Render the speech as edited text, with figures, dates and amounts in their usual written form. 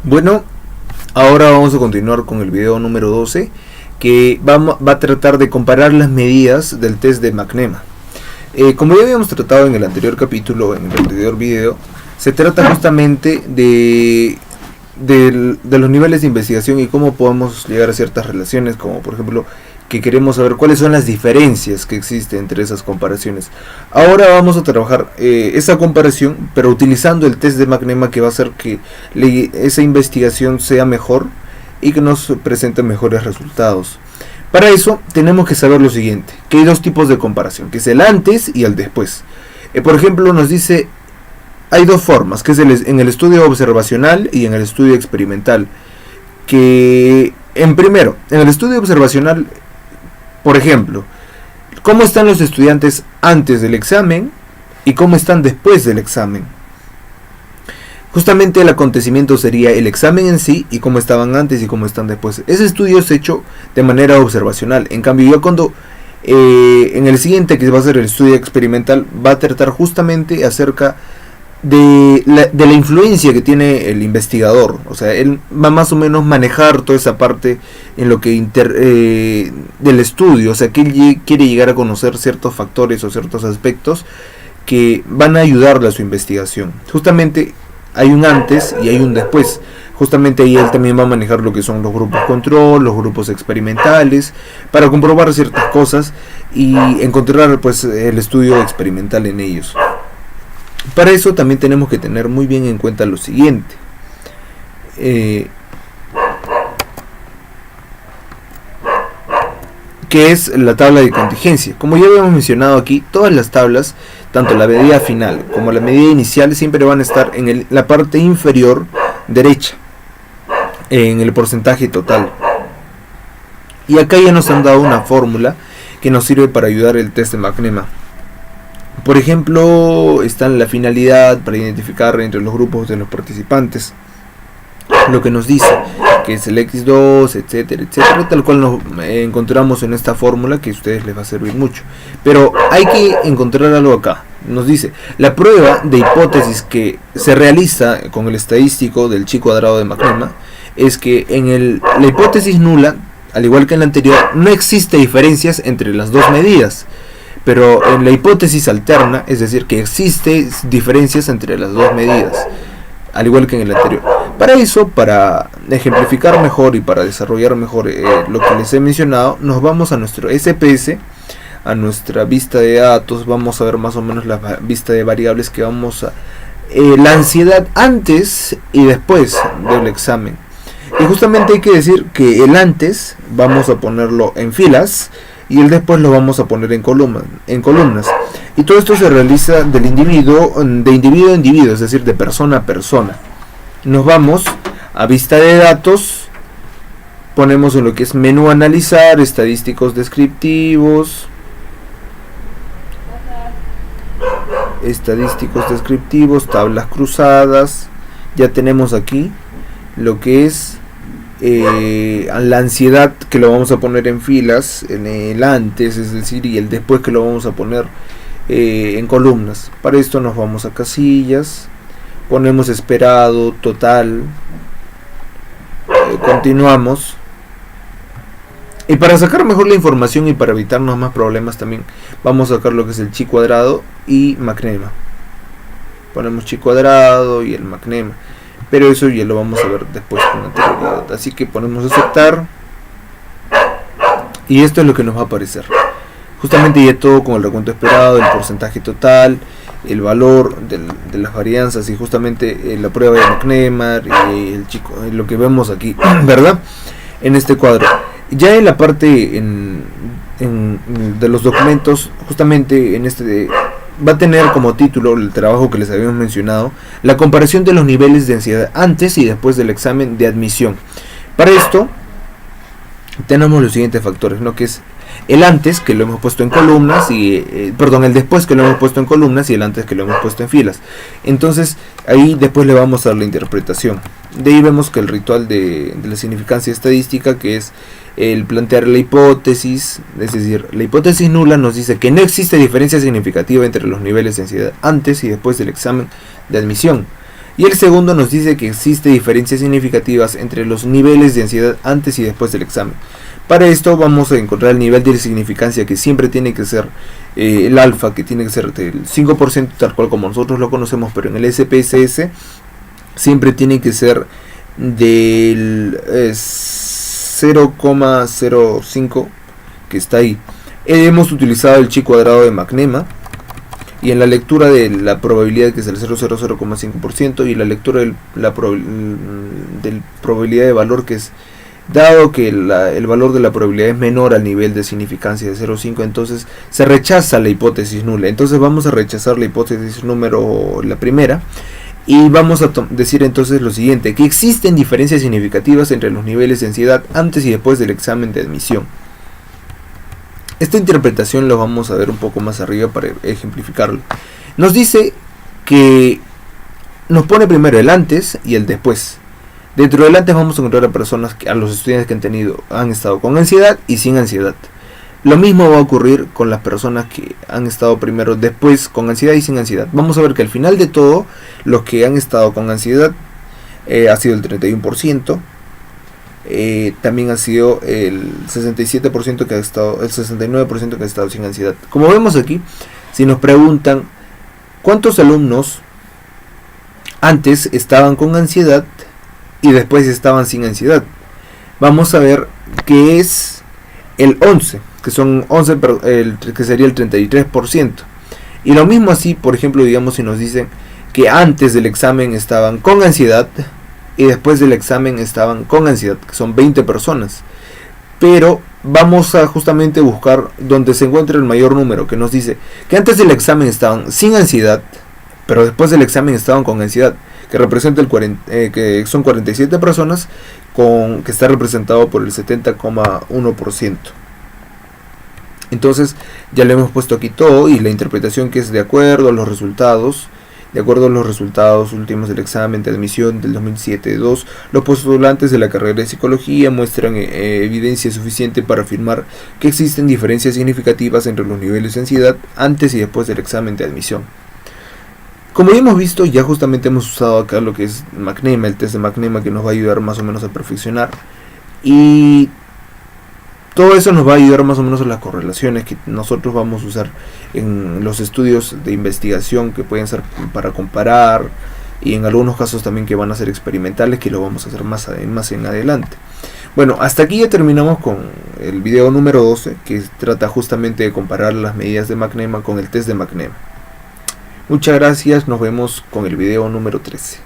Bueno, ahora vamos a continuar con el video número 12, que va a tratar de comparar las medidas del test de McNema. Como ya habíamos tratado en el anterior capítulo, en el anterior video, se trata justamente de los niveles de investigación y cómo podemos llegar a ciertas relaciones, como por ejemplo que queremos saber cuáles son las diferencias que existen entre esas comparaciones. Ahora vamos a trabajar esa comparación, pero utilizando el test de McNema, que va a hacer que esa investigación sea mejor y que nos presente mejores resultados. Para eso tenemos que saber lo siguiente, que hay dos tipos de comparación, que es el antes y el después. Por ejemplo, nos dice, hay dos formas, que es en el estudio observacional y en el estudio experimental. Que en el estudio observacional, por ejemplo, cómo están los estudiantes antes del examen y cómo están después del examen. Justamente el acontecimiento sería el examen en sí y cómo estaban antes y cómo están después. Ese estudio es hecho de manera observacional. En cambio, yo cuando en el siguiente, que va a ser el estudio experimental, va a tratar justamente acerca de la influencia que tiene el investigador. O sea, él va más o menos manejar toda esa parte en lo que del estudio. O sea, que él quiere llegar a conocer ciertos factores o ciertos aspectos que van a ayudarle a su investigación. Justamente hay un antes y hay un después. Justamente ahí él también va a manejar lo que son los grupos control, los grupos experimentales, para comprobar ciertas cosas y encontrar pues el estudio experimental en ellos. Para eso también tenemos que tener muy bien en cuenta lo siguiente. Que es la tabla de contingencia. Como ya habíamos mencionado aquí, todas las tablas, tanto la medida final como la medida inicial, siempre van a estar en la parte inferior derecha, en el porcentaje total. Y acá ya nos han dado una fórmula que nos sirve para ayudar el test de McNema. Por ejemplo, está en la finalidad para identificar entre los grupos de los participantes lo que nos dice, que es el X2, etcétera, etcétera, tal cual nos encontramos en esta fórmula, que a ustedes les va a servir mucho. Pero hay que encontrar algo acá. Nos dice, la prueba de hipótesis que se realiza con el estadístico del chi cuadrado de McNema es que en la hipótesis nula, al igual que en la anterior, no existe diferencias entre las dos medidas. Pero en la hipótesis alterna, es decir, que existe diferencias entre las dos medidas, al igual que en el anterior. Para eso, para ejemplificar mejor y para desarrollar mejor lo que les he mencionado, nos vamos a nuestro SPS, a nuestra vista de datos. Vamos a ver más o menos la vista de variables que vamos a... la ansiedad antes y después del examen. Y justamente hay que decir que el antes vamos a ponerlo en filas y el después lo vamos a poner en columnas. Y todo esto se realiza de individuo a individuo, es decir, de persona a persona. Nos vamos a vista de datos, ponemos en lo que es menú analizar, estadísticos descriptivos, tablas cruzadas. Ya tenemos aquí lo que es la ansiedad, que lo vamos a poner en filas, en el antes, es decir, y el después, que lo vamos a poner en columnas. Para esto nos vamos a casillas, ponemos esperado, total, continuamos. Y para sacar mejor la información y para evitarnos más problemas, también vamos a sacar lo que es el chi cuadrado y McNema. Ponemos chi cuadrado y el McNema, pero eso ya lo vamos a ver después con anterioridad. Así que ponemos aceptar y esto es lo que nos va a aparecer. Justamente ya todo con el recuento esperado, el porcentaje total, el valor de las varianzas y justamente la prueba de McNema y lo que vemos aquí, ¿verdad? En este cuadro. Ya en la parte de los documentos, justamente en este va a tener como título el trabajo que les habíamos mencionado, la comparación de los niveles de ansiedad antes y después del examen de admisión. Para esto tenemos los siguientes factores, ¿no? Que es el antes, que lo hemos puesto en columnas, y el después, que lo hemos puesto en columnas, y el antes, que lo hemos puesto en filas. Entonces ahí después le vamos a dar la interpretación. De ahí vemos que el ritual de la significancia estadística, que es el plantear la hipótesis, es decir, la hipótesis nula nos dice que no existe diferencia significativa entre los niveles de ansiedad antes y después del examen de admisión. Y el segundo nos dice que existe diferencias significativas entre los niveles de ansiedad antes y después del examen. Para esto vamos a encontrar el nivel de significancia, que siempre tiene que ser el alfa, que tiene que ser del 5%, tal cual como nosotros lo conocemos, pero en el SPSS siempre tiene que ser del 0,05, que está ahí. Hemos utilizado el chi cuadrado de McNema, y en la lectura de la probabilidad, que es el 0,05%, y la lectura de la probabilidad de valor, que es, dado que el valor de la probabilidad es menor al nivel de significancia de 0,5, entonces se rechaza la hipótesis nula. Entonces vamos a rechazar la hipótesis número, la primera, y vamos a decir entonces lo siguiente, que existen diferencias significativas entre los niveles de ansiedad antes y después del examen de admisión. Esta interpretación lo vamos a ver un poco más arriba para ejemplificarlo. Nos dice que nos pone primero el antes y el después. Dentro del antes vamos a encontrar a personas, a los estudiantes que han estado con ansiedad y sin ansiedad. Lo mismo va a ocurrir con las personas que han estado primero, después con ansiedad y sin ansiedad. Vamos a ver que al final de todo, los que han estado con ansiedad ha sido el 31%. También ha sido el 67% que ha estado, el 69% que ha estado sin ansiedad. Como vemos aquí, si nos preguntan cuántos alumnos antes estaban con ansiedad y después estaban sin ansiedad, vamos a ver que es el 11, que son 11, que sería el 33%. Y lo mismo así, por ejemplo, digamos, si nos dicen que antes del examen estaban con ansiedad y después del examen estaban con ansiedad, que son 20 personas. Pero vamos a justamente buscar donde se encuentra el mayor número, que nos dice que antes del examen estaban sin ansiedad, pero después del examen estaban con ansiedad, que representa que son 47 personas, que está representado por el 70,1%. Entonces ya le hemos puesto aquí todo, y la interpretación, que es de acuerdo a los resultados. De acuerdo a los resultados últimos del examen de admisión del 2007-2, los postulantes de la carrera de psicología muestran evidencia suficiente para afirmar que existen diferencias significativas entre los niveles de ansiedad antes y después del examen de admisión. Como ya hemos visto, ya justamente hemos usado acá lo que es McNema, el test de McNema, que nos va a ayudar más o menos a perfeccionar, y todo eso nos va a ayudar más o menos a las correlaciones que nosotros vamos a usar en los estudios de investigación, que pueden ser para comparar, y en algunos casos también que van a ser experimentales, que lo vamos a hacer más en adelante. Bueno, hasta aquí ya terminamos con el video número 12, que trata justamente de comparar las medidas de McNema con el test de McNema. Muchas gracias, nos vemos con el video número 13.